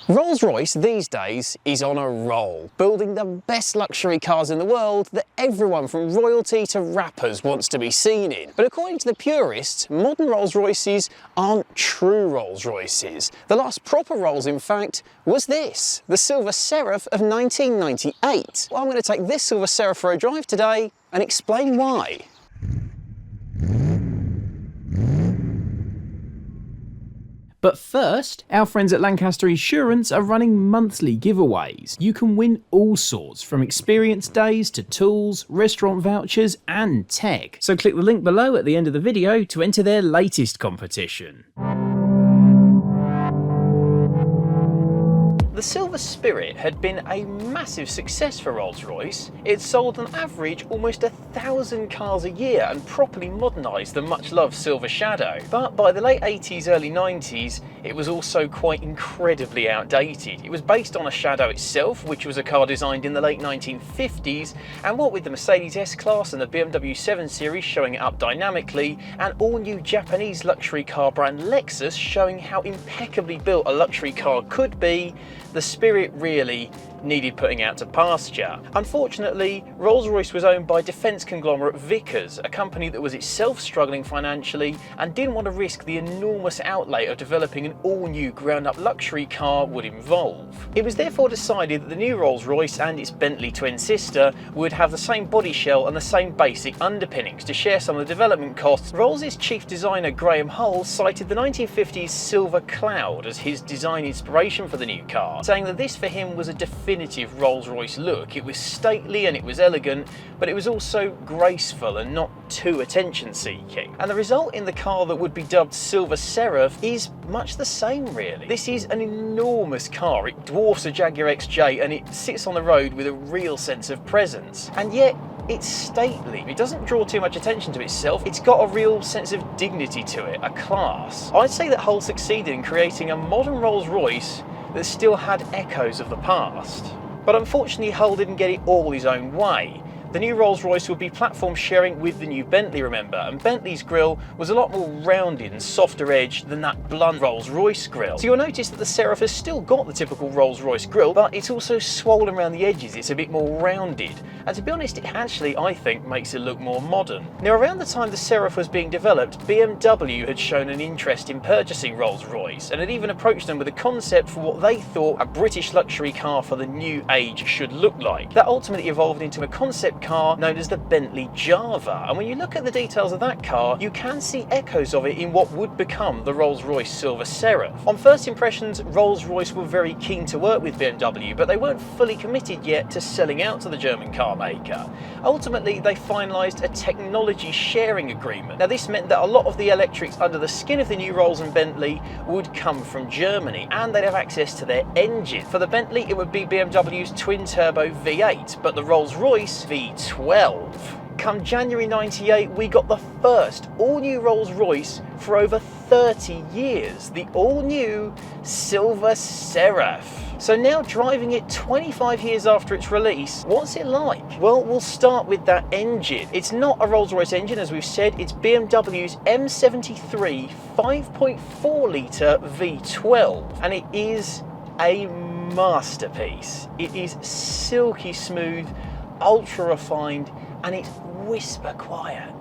Rolls Royce these days is on a roll, building the best luxury cars in the world that everyone from royalty to rappers wants to be seen in. But according to the purists, modern Rolls Royces aren't true Rolls Royces. The last proper Rolls, in fact, was this, the Silver Seraph of 1998. Well, I'm going to take this Silver Seraph for a drive today and explain why. But first, our friends at Lancaster Insurance are running monthly giveaways. You can win all sorts, from experience days to tools, restaurant vouchers and tech. So click the link below at the end of the video to enter their latest competition. The Silver Spirit had been a massive success for Rolls-Royce. It sold on average almost 1,000 cars a year and properly modernised the much-loved Silver Shadow. But by the late 80s, early 90s, it was also quite incredibly outdated. It was based on a Shadow itself, which was a car designed in the late 1950s, and what with the Mercedes S-Class and the BMW 7 Series showing it up dynamically, and all-new Japanese luxury car brand Lexus showing how impeccably built a luxury car could be, the Spirit really needed putting out to pasture. Unfortunately, Rolls-Royce was owned by defence conglomerate Vickers, a company that was itself struggling financially and didn't want to risk the enormous outlay of developing an all-new ground-up luxury car would involve. It was therefore decided that the new Rolls-Royce and its Bentley twin sister would have the same body shell and the same basic underpinnings to share some of the development costs. Rolls' chief designer Graham Hull cited the 1950s Silver Cloud as his design inspiration for the new car, saying that this for him was a definitive Rolls-Royce look. It was stately and it was elegant, but it was also graceful and not too attention-seeking. And the result in the car that would be dubbed Silver Seraph is much the same, really. This is an enormous car. It dwarfs a Jaguar XJ and it sits on the road with a real sense of presence. And yet, it's stately. It doesn't draw too much attention to itself. It's got a real sense of dignity to it, a class. I'd say that Hull succeeded in creating a modern Rolls-Royce that still had echoes of the past. But unfortunately, Hull didn't get it all his own way. The new Rolls-Royce would be platform sharing with the new Bentley, remember, and Bentley's grille was a lot more rounded and softer edged than that blunt Rolls-Royce grille. So you'll notice that the Seraph has still got the typical Rolls-Royce grille, but it's also swollen around the edges, it's a bit more rounded. And to be honest, it actually, I think, makes it look more modern. Now, around the time the Seraph was being developed, BMW had shown an interest in purchasing Rolls-Royce and had even approached them with a concept for what they thought a British luxury car for the new age should look like. That ultimately evolved into a concept car known as the Bentley Java, and when you look at the details of that car, you can see echoes of it in what would become the Rolls-Royce Silver Seraph. On first impressions, Rolls-Royce were very keen to work with BMW, but they weren't fully committed yet to selling out to the German car maker. Ultimately, they finalised a technology sharing agreement. Now, this meant that a lot of the electrics under the skin of the new Rolls and Bentley would come from Germany, and they'd have access to their engine. For the Bentley, it would be BMW's twin-turbo V8, but the Rolls-Royce V12. Come January 98, we got the first all-new Rolls-Royce for over 30 years, the all-new Silver Seraph. So now, driving it 25 years after its release, what's it like? Well, we'll start with that engine. It's not a Rolls-Royce engine, as we've said, it's BMW's M73 5.4 litre V12, and it is a masterpiece. It is silky smooth, ultra refined, and it's whisper quiet.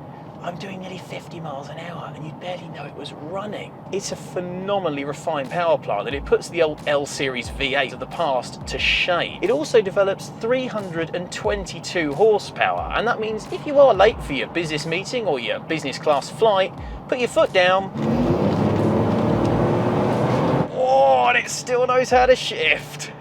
I'm doing nearly 50 miles an hour and you'd barely know it was running. It's a phenomenally refined power plant and it puts the old L-Series V8 of the past to shame. It also develops 322 horsepower, and that means if you are late for your business meeting or your business class flight, put your foot down. Oh, and it still knows how to shift.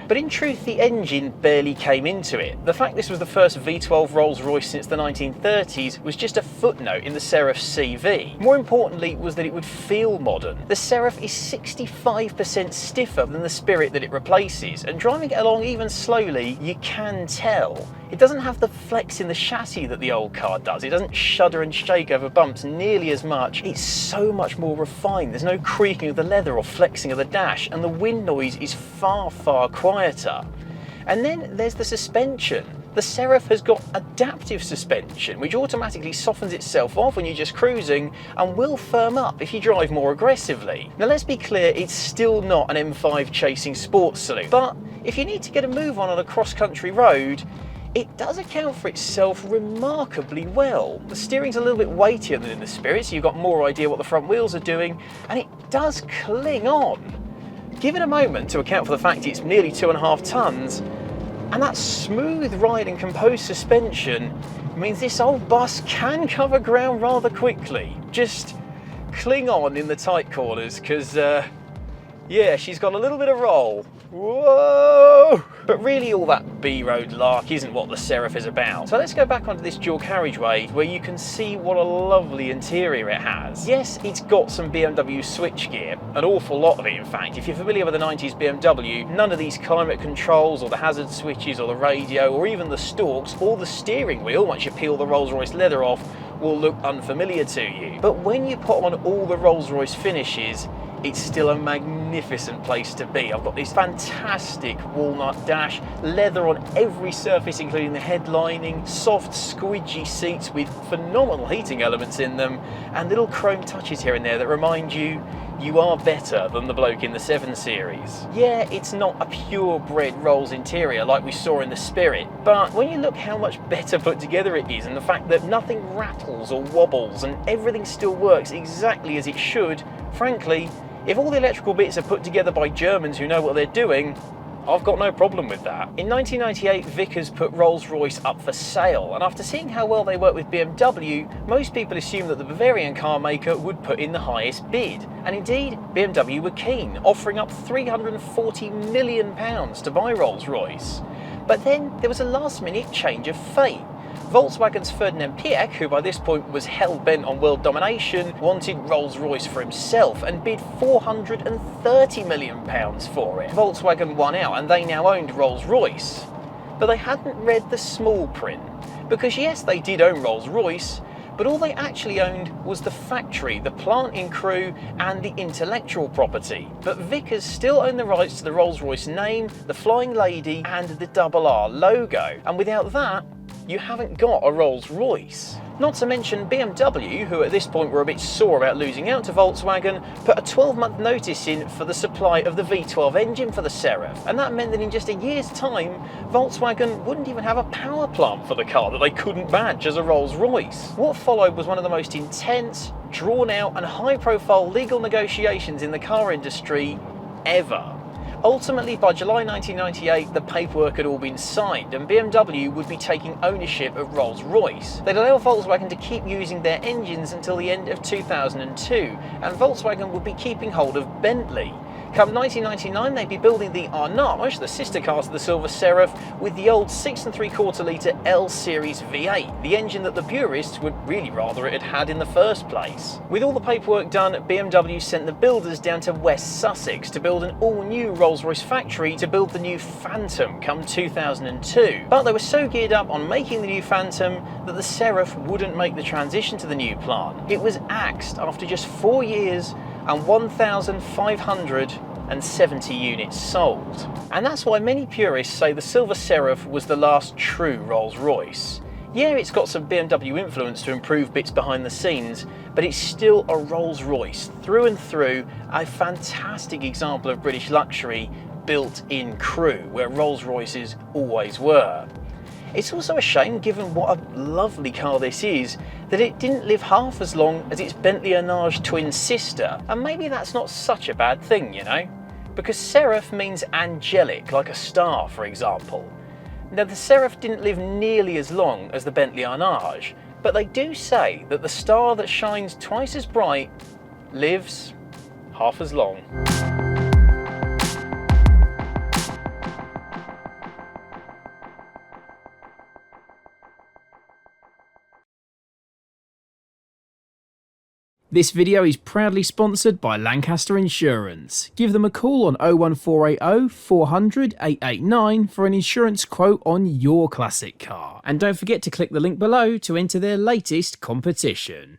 But in truth, the engine barely came into it. The fact this was the first V12 Rolls-Royce since the 1930s was just a footnote in the Seraph's CV. More importantly was that it would feel modern. The Seraph is 65% stiffer than the Spirit that it replaces, and driving it along even slowly, you can tell. It doesn't have the flex in the chassis that the old car does. It doesn't shudder and shake over bumps nearly as much. It's so much more refined. There's no creaking of the leather or flexing of the dash, and the wind noise is far, far quieter. And then there's the suspension. The Seraph has got adaptive suspension, which automatically softens itself off when you're just cruising and will firm up if you drive more aggressively. Now let's be clear, it's still not an M5 chasing sports saloon, but if you need to get a move on a cross-country road, it does account for itself remarkably well. The steering's a little bit weightier than in the Spirit, so you've got more idea what the front wheels are doing, and it does cling on. Give it a moment to account for the fact it's nearly 2.5 tonnes, and that smooth ride and composed suspension means this old bus can cover ground rather quickly. Just cling on in the tight corners, because yeah, she's got a little bit of roll. Whoa! But really all that B-road lark isn't what the Seraph is about. So let's go back onto this dual carriageway where you can see what a lovely interior it has. Yes, it's got some BMW switchgear, an awful lot of it in fact. If you're familiar with the 90s BMW, none of these climate controls or the hazard switches or the radio or even the stalks or the steering wheel, once you peel the Rolls Royce leather off, will look unfamiliar to you. But when you put on all the Rolls Royce finishes, it's still a magnificent place to be. I've got this fantastic walnut dash, leather on every surface including the headlining, soft squidgy seats with phenomenal heating elements in them, and little chrome touches here and there that remind you you are better than the bloke in the 7 Series. Yeah, it's not a purebred Rolls interior like we saw in the Spirit, but when you look how much better put together it is and the fact that nothing rattles or wobbles and everything still works exactly as it should, frankly, if all the electrical bits are put together by Germans who know what they're doing, I've got no problem with that. In 1998, Vickers put Rolls-Royce up for sale, and after seeing how well they work with BMW, most people assumed that the Bavarian car maker would put in the highest bid. And indeed, BMW were keen, offering up £340 million to buy Rolls-Royce. But then there was a last-minute change of fate. Volkswagen's Ferdinand Piëch, who by this point was hell-bent on world domination, wanted Rolls-Royce for himself and bid £430 million for it. Volkswagen won out and they now owned Rolls-Royce. But they hadn't read the small print. Because yes, they did own Rolls-Royce, but all they actually owned was the factory, the plant in Crewe and the intellectual property. But Vickers still owned the rights to the Rolls-Royce name, the Flying Lady and the RR logo. And without that, you haven't got a Rolls-Royce. Not to mention BMW, who at this point were a bit sore about losing out to Volkswagen, put a 12-month notice in for the supply of the V12 engine for the Seraph, and that meant that in just a year's time, Volkswagen wouldn't even have a power plant for the car that they couldn't badge as a Rolls-Royce. What followed was one of the most intense, drawn-out and high-profile legal negotiations in the car industry ever. Ultimately, by July 1998, the paperwork had all been signed and BMW would be taking ownership of Rolls-Royce. They'd allow Volkswagen to keep using their engines until the end of 2002, and Volkswagen would be keeping hold of Bentley. Come 1999, they'd be building the Arnage, the sister car to the Silver Seraph, with the old 6.75 litre L Series V8, the engine that the purists would really rather it had had in the first place. With all the paperwork done, BMW sent the builders down to West Sussex to build an all-new Rolls-Royce factory to build the new Phantom come 2002. But they were so geared up on making the new Phantom that the Seraph wouldn't make the transition to the new plant. It was axed after just 4 years and 1,570 units sold. And that's why many purists say the Silver Seraph was the last true Rolls-Royce. Yeah, it's got some BMW influence to improve bits behind the scenes, but it's still a Rolls-Royce through and through, a fantastic example of British luxury built in Crewe, where Rolls-Royces always were. It's also a shame, given what a lovely car this is, that it didn't live half as long as its Bentley Arnage twin sister, and maybe that's not such a bad thing, you know? Because Seraph means angelic, like a star, for example. Now, the Seraph didn't live nearly as long as the Bentley Arnage, but they do say that the star that shines twice as bright lives half as long. This video is proudly sponsored by Lancaster Insurance. Give them a call on 01480 400 889 for an insurance quote on your classic car. And don't forget to click the link below to enter their latest competition.